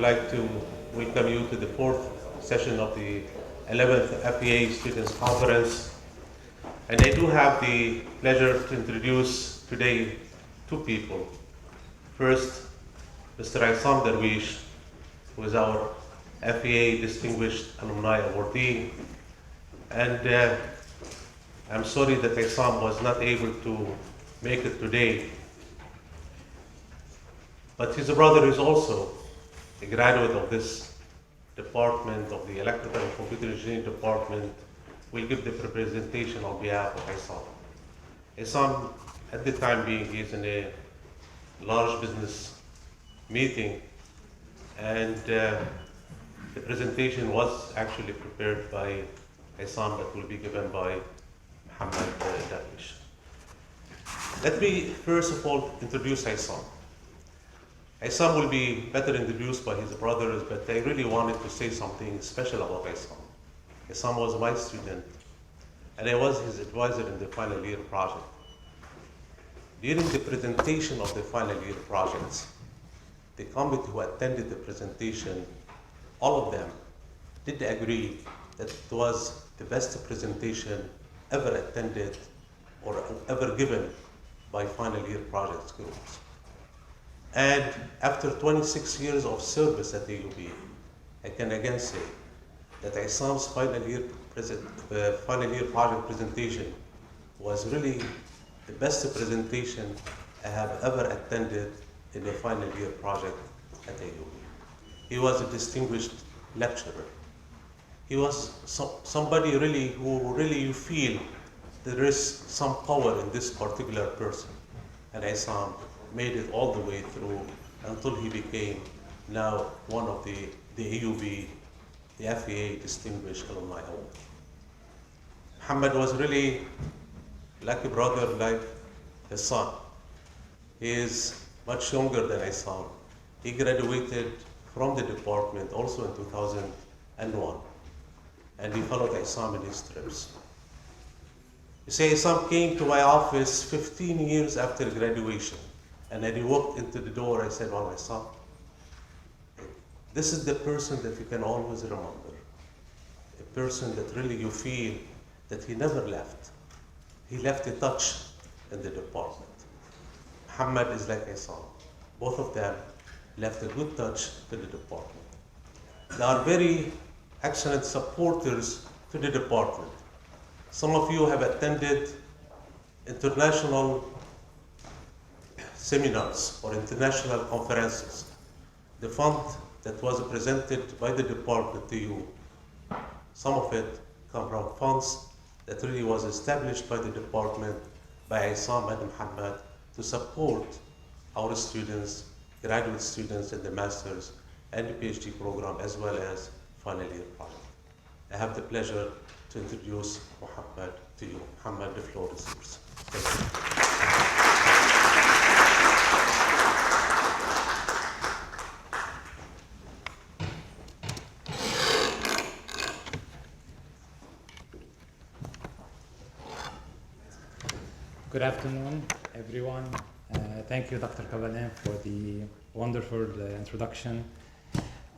like to welcome you to the fourth session of the 11th FEA Student Conference. And I do have the pleasure to introduce today two people. First, Mr. Issam Darwish, who is our FEA Distinguished Alumni Awardee. And I'm sorry that Issam was not able to make it today, but his brother is also a graduate of this department, of the Electrical and Computer Engineering Department, will give the presentation on behalf of Issam. Issam, at the time being, is in a large business meeting, and the presentation was actually prepared by Issam, but will be given by Mohamed Darwish. Let me first of all introduce Issam. Issam will be better introduced by his brothers, but I really wanted to say something special about Issam. Issam was my student, and I was his advisor in the final year project. During the presentation of the final year projects, the committee who attended the presentation, all of them did agree that it was the best presentation ever attended or ever given by final year project schools. And after 26 years of service at the UB, I can again say that Issam's final year project presentation was really the best presentation I have ever attended in a final year project at the UB. He was a distinguished lecturer. He was somebody really who you feel there is some power in this particular person. And Issam made it all the way through until he became now one of the AUB, the FEA Distinguished Alumni Award. Mohamed was really like a brother, like his son. He is much younger than Issam. He graduated from the department also in 2001, and he followed Issam in his trips. You see, Issam came to my office 15 years after graduation. And when he walked into the door, I said, well, Issam, this is the person that you can always remember. A person that really you feel that he never left. He left a touch in the department. Mohamed is like Issam. Both of them left a good touch to the department. They are very excellent supporters to the department. Some of you have attended international seminars or international conferences. The fund that was presented by the department to you, some of it come from funds that really was established by the department, by Issam and Mohamed, to support our students, graduate students in the master's and the PhD program, as well as final year project. I have the pleasure to introduce Mohamed to you. Mohamed, the floor is yours. Thank you. Good afternoon, everyone. Thank you, Dr. Kabalin, for the wonderful introduction.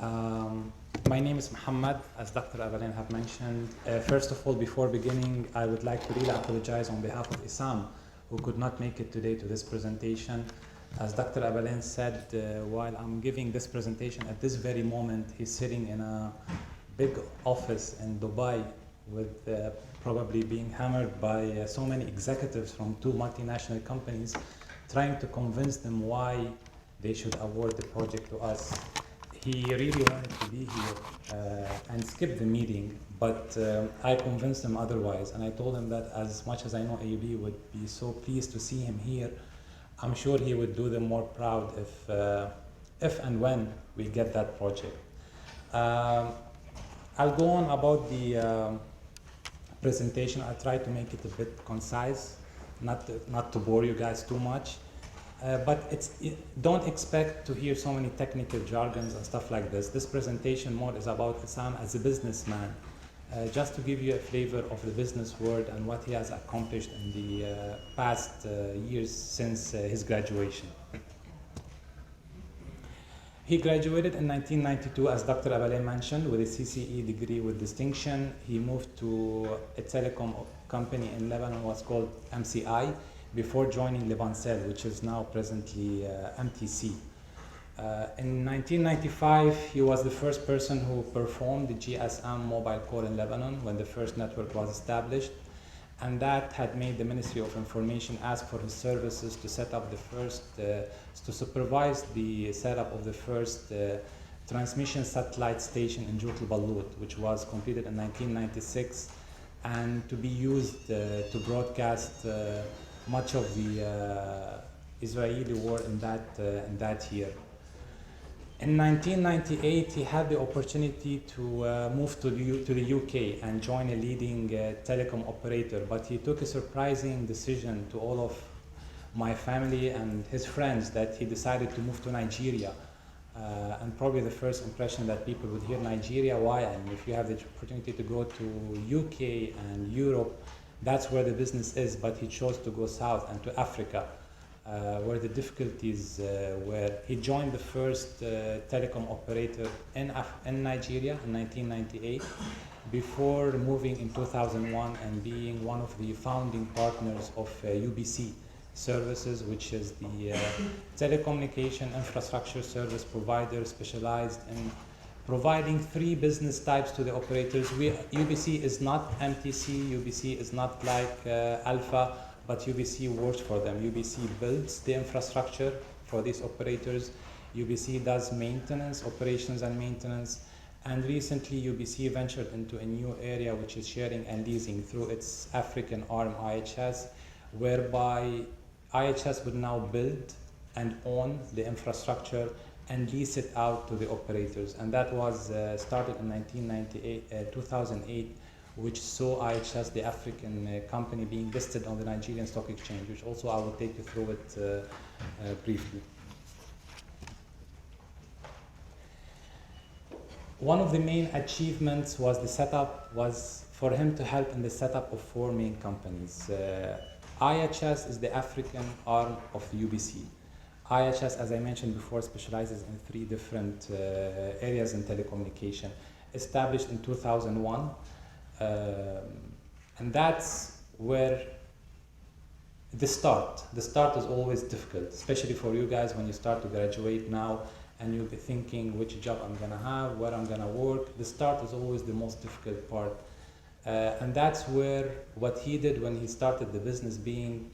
My name is Mohamed, as Dr. Abalin have mentioned. First of all, before beginning, I would like to really apologize on behalf of Issam, who could not make it today to this presentation. As Dr. Abalin said, while I'm giving this presentation at this very moment, he's sitting in a big office in Dubai with probably being hammered by so many executives from two multinational companies, trying to convince them why they should award the project to us. He really wanted to be here and skip the meeting, but I convinced him otherwise, and I told him that as much as I know AUB would be so pleased to see him here, I'm sure he would do them more proud if and when we get that project. I'll go on about the presentation. I'll try to make it a bit concise, not to bore you guys too much. But don't expect to hear so many technical jargons and stuff like this. This presentation more is about Issam as a businessman, just to give you a flavor of the business world and what he has accomplished in the past years since his graduation. He graduated in 1992, as Dr. Abalay mentioned, with a CCE degree with distinction. He moved to a telecom company in Lebanon, was called MCI, before joining Libancell, which is now presently MTC. In 1995, he was the first person who performed the GSM mobile call in Lebanon when the first network was established. And that had made the Ministry of Information ask for his services to set up the first, to supervise the setup of the first transmission satellite station in Jut al-Ballut, which was completed in 1996, and to be used to broadcast much of the Israeli war in that year. In 1998, he had the opportunity to move to the UK and join a leading telecom operator, but he took a surprising decision to all of my family and his friends that he decided to move to Nigeria. And probably the first impression that people would hear Nigeria, why? And if you have the opportunity to go to UK and Europe, that's where the business is, but he chose to go south and to Africa. Where the difficulties were. He joined the first telecom operator in Nigeria in 1998, before moving in 2001 and being one of the founding partners of UBC Services, which is the telecommunication infrastructure service provider specialized in providing three business types to the operators. UBC is not MTC, UBC is not like Alpha, but UBC works for them. UBC builds the infrastructure for these operators. UBC does maintenance, operations and maintenance. And recently UBC ventured into a new area, which is sharing and leasing through its African arm IHS, whereby IHS would now build and own the infrastructure and lease it out to the operators. And that was started in 2008, which saw IHS, the African company, being listed on the Nigerian Stock Exchange, which also I will take you through it briefly. One of the main achievements was for him to help in the setup of four main companies. IHS is the African arm of the UBC. IHS, as I mentioned before, specializes in three different areas in telecommunication, established in 2001. And that's where the start is always difficult, especially for you guys when you start to graduate now and you'll be thinking which job I'm gonna have, where I'm gonna work. The start is always the most difficult part. And that's where what he did when he started the business, being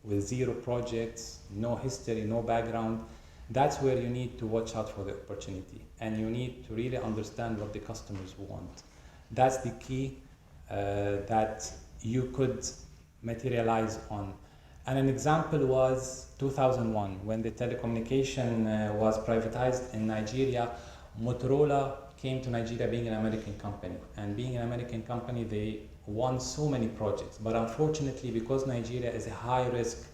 with zero projects, no history, no background, that's where you need to watch out for the opportunity and you need to really understand what the customers want. That's the key that you could materialize on. And an example was 2001, when the telecommunication was privatized in Nigeria. Motorola came to Nigeria being an American company. And being an American company, they won so many projects. But unfortunately, because Nigeria is a high-risk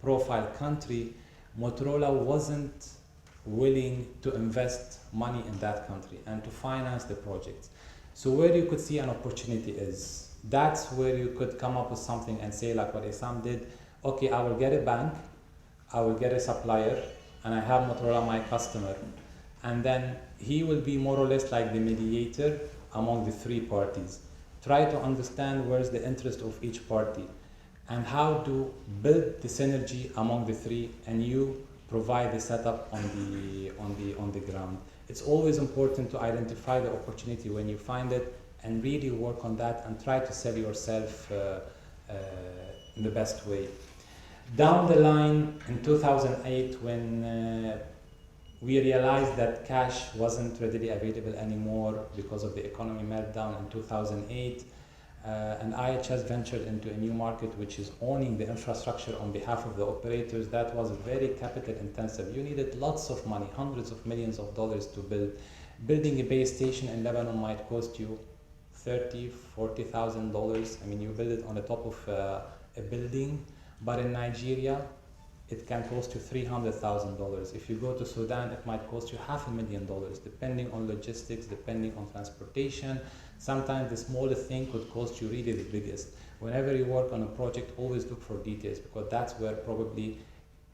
profile country, Motorola wasn't willing to invest money in that country and to finance the projects. So where you could see an opportunity is, that's where you could come up with something and say, like what Issam did, okay, I will get a bank, I will get a supplier, and I have Motorola my customer. And then he will be more or less like the mediator among the three parties. Try to understand where's the interest of each party and how to build the synergy among the three, and you provide the setup on the ground. It's always important to identify the opportunity when you find it and really work on that and try to sell yourself in the best way. Down the line in 2008, when we realized that cash wasn't readily available anymore because of the economy meltdown in 2008, and IHS ventured into a new market, which is owning the infrastructure on behalf of the operators. That was very capital intensive. You needed lots of money, hundreds of millions of dollars to build. Building a base station in Lebanon might cost you $30,000, $40,000. I mean, you build it on the top of a building, but in Nigeria, it can cost you $300,000. If you go to Sudan, it might cost you $500,000, depending on logistics, depending on transportation. Sometimes the smallest thing could cost you really the biggest. Whenever you work on a project, always look for details, because that's where probably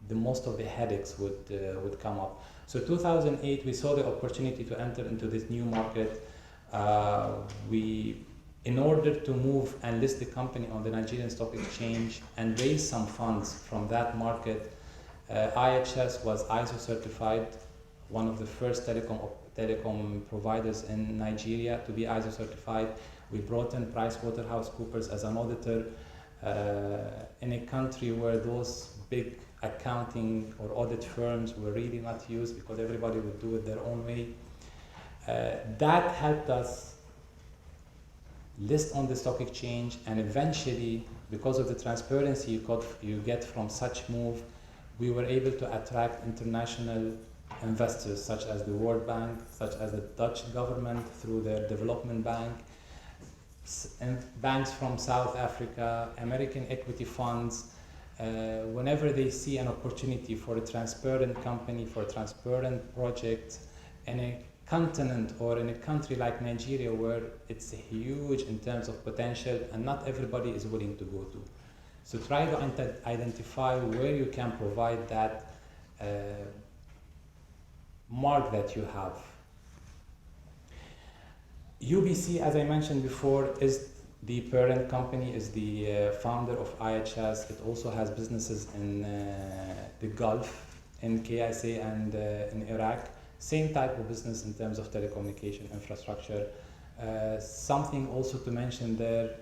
the most of the headaches would come up. So 2008, we saw the opportunity to enter into this new market. In order to move and list the company on the Nigerian Stock Exchange and raise some funds from that market, IHS was ISO certified, one of the first telecom providers in Nigeria to be ISO certified. We brought in PricewaterhouseCoopers as an auditor in a country where those big accounting or audit firms were really not used because everybody would do it their own way. That helped us list on the stock exchange, and eventually, because of the transparency you get from such move, we were able to attract international investors such as the World Bank, such as the Dutch government through their development bank, and banks from South Africa, American equity funds. Whenever they see an opportunity for a transparent company, for a transparent project in a continent or in a country like Nigeria where it's huge in terms of potential and not everybody is willing to go to. So try to identify where you can provide that mark that you have. UBC, as I mentioned before, is the parent company, is the founder of IHS. It also has businesses in the Gulf, in KSA and in Iraq. Same type of business in terms of telecommunication infrastructure. Something also to mention there,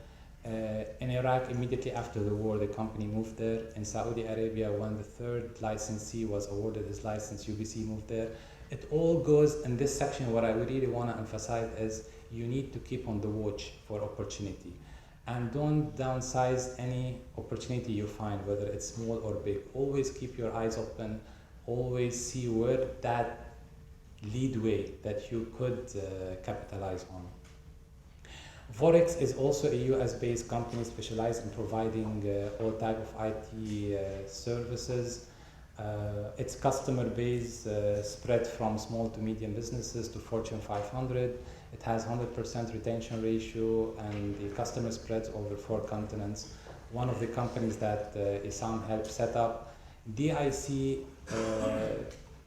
in Iraq, immediately after the war, the company moved there. In Saudi Arabia, when the third licensee was awarded his license, UBC moved there. It all goes in this section. What I really want to emphasize is you need to keep on the watch for opportunity. And don't downsize any opportunity you find, whether it's small or big. Always keep your eyes open. Always see where that leadway that you could capitalize on. Vorex is also a US-based company specialized in providing all type of IT services. Its customer base spread from small to medium businesses to Fortune 500. It has 100% retention ratio, and the customer spreads over 4 continents. One of the companies that Issam helped set up, DIC,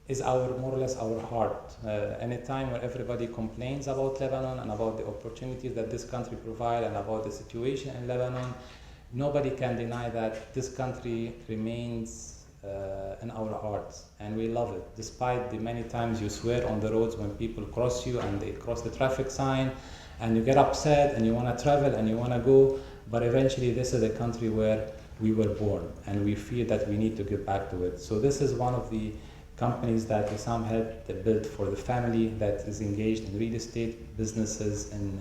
is more or less our heart. In a time where everybody complains about Lebanon and about the opportunities that this country provides and about the situation in Lebanon, nobody can deny that this country remains in our hearts, and we love it. Despite the many times you swear on the roads when people cross you and they cross the traffic sign, and you get upset and you want to travel and you want to go, but eventually this is a country where we were born and we feel that we need to get back to it. So this is one of the companies that Issam helped build for the family that is engaged in real estate businesses in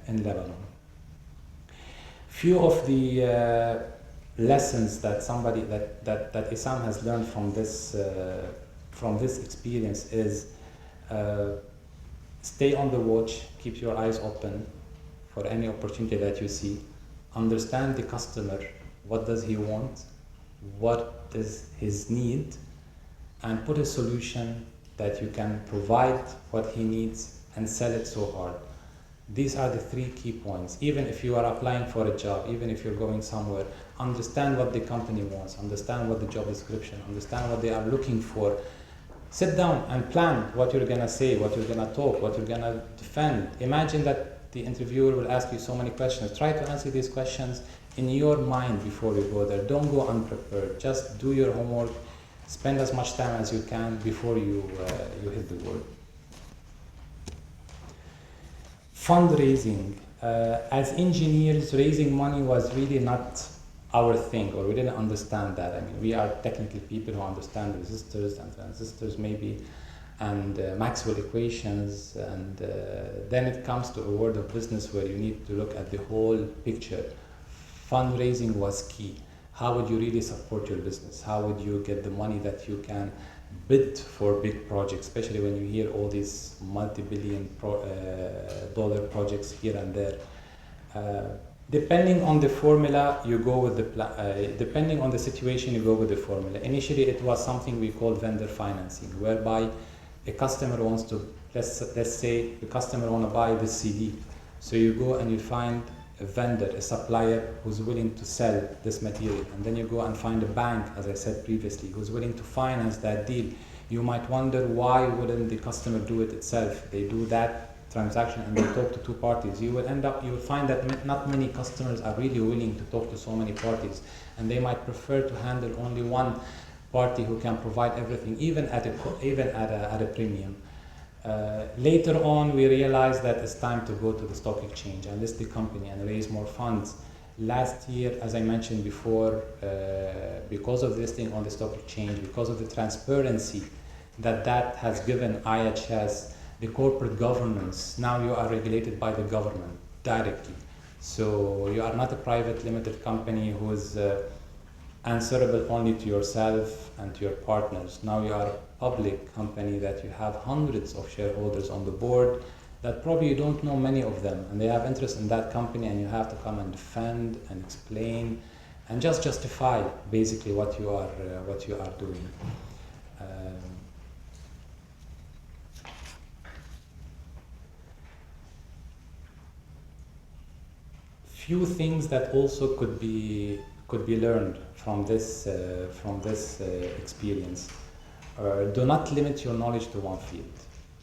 Lebanon. Few of the lessons that that Issam has learned from this experience is stay on the watch, keep your eyes open for any opportunity that you see, understand the customer, what does he want, what is his need, and put a solution that you can provide what he needs and sell it so hard. These are the 3 key points. Even if you are applying for a job, even if you're going somewhere, understand what the company wants, understand what the job description, understand what they are looking for. Sit down and plan what you're gonna say, what you're gonna talk, what you're gonna defend. Imagine that the interviewer will ask you so many questions. Try to answer these questions in your mind before you go there. Don't go unprepared. Just do your homework. Spend as much time as you can before you hit the word. Fundraising. As engineers, raising money was really not our thing, or we didn't understand that. I mean, we are technically people who understand resistors and transistors maybe, and Maxwell equations, and then it comes to a world of business where you need to look at the whole picture. Fundraising was key. How would you really support your business? How would you get the money that you can bid for big projects, especially when you hear all these multi-billion dollar projects here and there? Depending on the formula, you go with the depending on the situation, you go with the formula. Initially, it was something we called vendor financing, whereby a customer wants to, let's say the customer want to buy this CD. So you go and you find a vendor, a supplier who's willing to sell this material, and then you go and find a bank, as I said previously, who's willing to finance that deal. You might wonder why wouldn't the customer do it itself? They do that transaction and they talk to two parties. You will find that not many customers are really willing to talk to so many parties, and they might prefer to handle only one party who can provide everything, even at a premium. Later on, we realized that it's time to go to the stock exchange and list the company and raise more funds. Last year, as I mentioned before, because of listing on the stock exchange, because of the transparency that has given IHS, the corporate governance, now you are regulated by the government directly. So you are not a private limited company who is answerable only to yourself and to your partners. Now you are a public company that you have hundreds of shareholders on the board that probably you don't know many of them, and they have interest in that company, and you have to come and defend and explain and just justify basically what you are doing. Few things that also could be learned from this experience. Do not limit your knowledge to one field.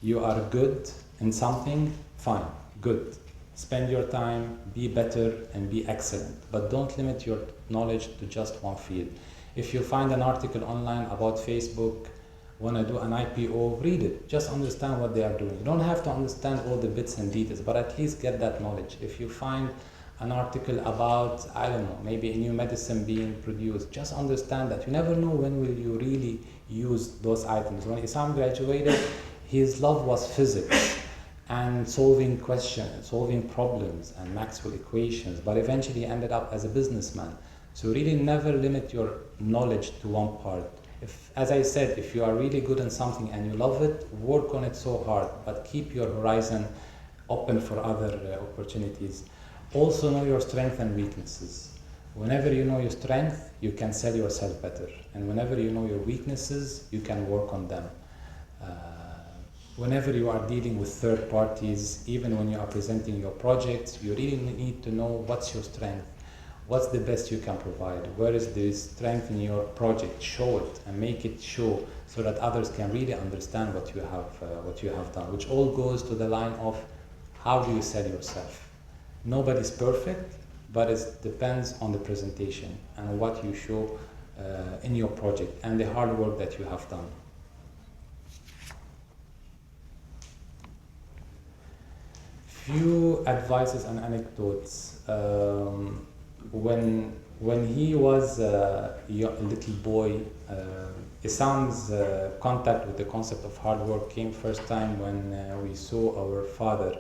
You are good in something, fine, good. Spend your time, be better and be excellent, but don't limit your knowledge to just one field. If you find an article online about Facebook, want to do an IPO, read it. Just understand what they are doing. You don't have to understand all the bits and details, but at least get that knowledge. If you find an article about, I don't know, maybe a new medicine being produced, just understand that you never know when will you really use those items. When Issam graduated, his love was physics and solving questions, solving problems and Maxwell equations, but eventually he ended up as a businessman. So really never limit your knowledge to one part. As I said, if you are really good in something and you love it, work on it so hard, but keep your horizon open for other opportunities. Also know your strengths and weaknesses. Whenever you know your strength, you can sell yourself better. And whenever you know your weaknesses, you can work on them. Whenever you are dealing with third parties, even when you are presenting your projects, you really need to know what's your strength, what's the best you can provide, where is the strength in your project, show it and make it show so that others can really understand what you have done, which all goes to the line of how do you sell yourself. Nobody's perfect, but it depends on the presentation and what you show in your project and the hard work that you have done. Few advices and anecdotes. When he was a little boy, Issam's contact with the concept of hard work came first time when we saw our father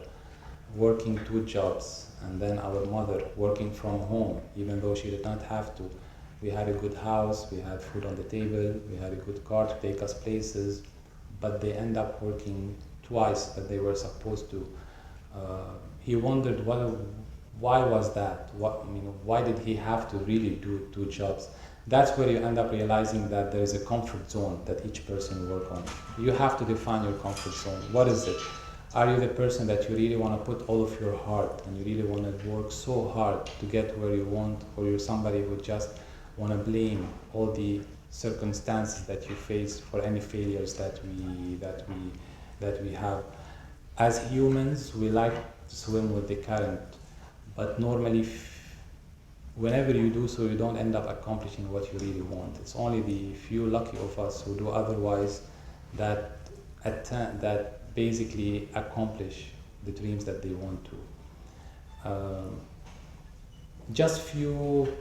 working 2 jobs, and then our mother working from home, even though she did not have to. We had a good house, we had food on the table, we had a good car to take us places, but they end up working twice that they were supposed to. He wondered why was that? Why did he have to really do 2 jobs? That's where you end up realizing that there is a comfort zone that each person work on. You have to define your comfort zone. What is it? Are you the person that you really want to put all of your heart and you really want to work so hard to get where you want, or you're somebody who just want to blame all the circumstances that you face for any failures that we have? As humans, we like to swim with the current, but normally whenever you do so, you don't end up accomplishing what you really want. It's only the few lucky of us who do otherwise that basically accomplish the dreams that they want to. Just few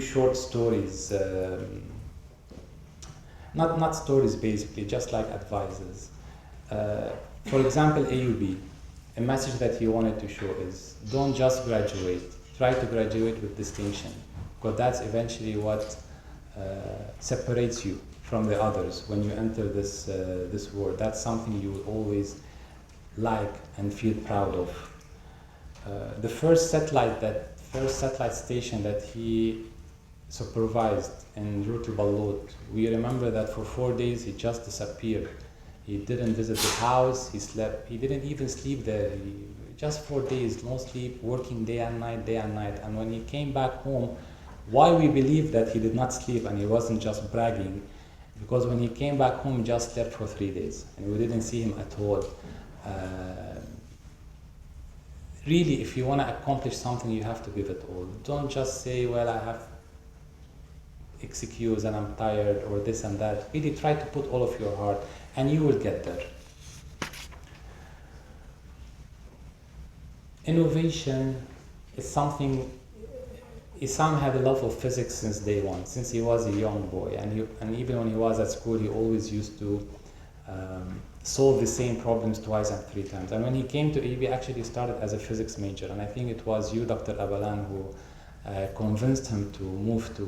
short stories, not stories basically, just like advices. For example, AUB, a message that he wanted to show is, don't just graduate, try to graduate with distinction, because that's eventually what separates you from the others when you enter this world. That's something you will always like and feel proud of. The first satellite station that he supervised in Ruti Balot, we remember that for 4 days he just disappeared. He didn't visit the house, he slept, he didn't even sleep there. Just 4 days, no sleep, working day and night. And when he came back home, why we believe that he did not sleep and he wasn't just bragging, because when he came back home, he just slept for 3 days, and we didn't see him at all. Really, if you want to accomplish something, you have to give it all. Don't just say, well, I have excuse and I'm tired or this and that. Really try to put all of your heart, and you will get there. Innovation is something. Issam had a love of physics since day one, since he was a young boy, and even when he was at school, he always used to solve the same problems twice and 3 times. And when he came to AUB, actually started as a physics major, and I think it was you, Dr. Abalan, who convinced him to move to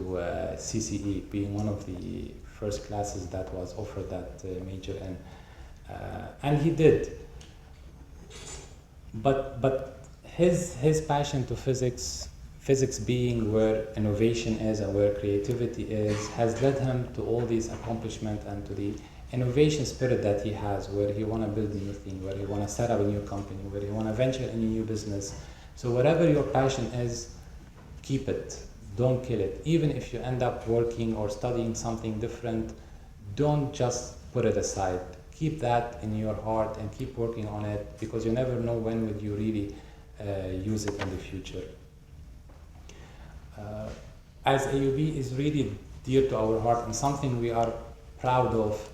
CCE, being one of the first classes that was offered that major in. And he did. But his passion to physics being where innovation is and where creativity is, has led him to all these accomplishments and to the innovation spirit that he has, where he want to build a new thing, where he want to set up a new company, where he want to venture in a new business. So whatever your passion is, keep it, don't kill it. Even if you end up working or studying something different, don't just put it aside. Keep that in your heart and keep working on it, because you never know when will you really use it in the future. As AUB is really dear to our heart and something we are proud of,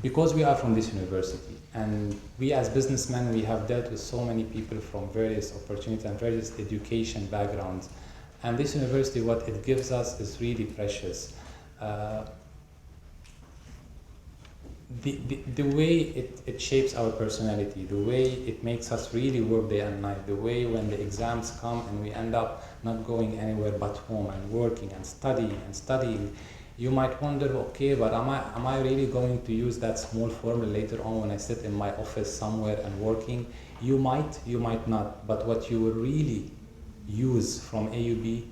because we are from this university, and we as businessmen, we have dealt with so many people from various opportunities and various education backgrounds, and this university, what it gives us is really precious. The way it shapes our personality, the way it makes us really work day and night, the way when the exams come and we end up not going anywhere but home and working and studying, you might wonder, okay, but am I really going to use that small formula later on when I sit in my office somewhere and working? You might not, but what you will really use from AUB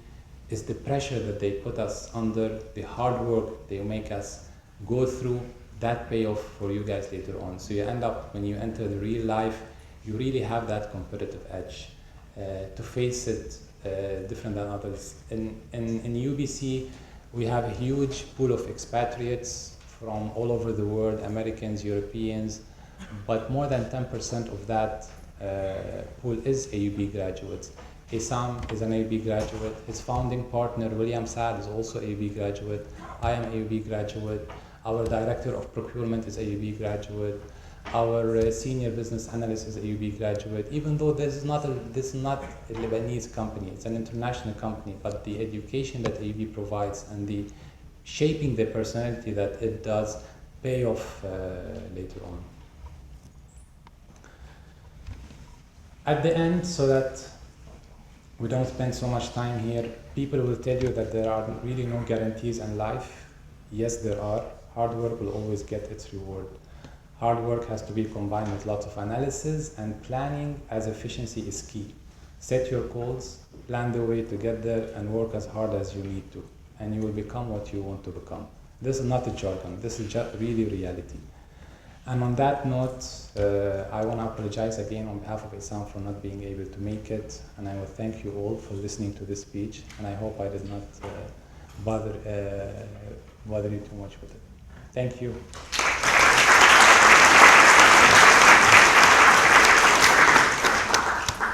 is the pressure that they put us under, the hard work they make us go through, that payoff for you guys later on. So you end up, when you enter the real life, you really have that competitive edge to face it different than others. In UBC, we have a huge pool of expatriates from all over the world, Americans, Europeans, but more than 10% of that pool is AUB graduates. Issam is an AUB graduate. His founding partner, William Saad, is also AUB graduate. I am AUB graduate. Our director of procurement is AUB graduate. Our senior business analyst is AUB graduate. Even though this is not a Lebanese company, it's an international company, but the education that AUB provides and the shaping the personality that it does pay off later on. At the end, so that we don't spend so much time here, people will tell you that there are really no guarantees in life. Yes, there are. Hard work will always get its reward. Hard work has to be combined with lots of analysis, and planning as efficiency is key. Set your goals, plan the way to get there, and work as hard as you need to, and you will become what you want to become. This is not a jargon, this is just really reality. And on that note, I want to apologize again on behalf of Issam for not being able to make it, and I will thank you all for listening to this speech, and I hope I did not bother you too much with it. Thank you.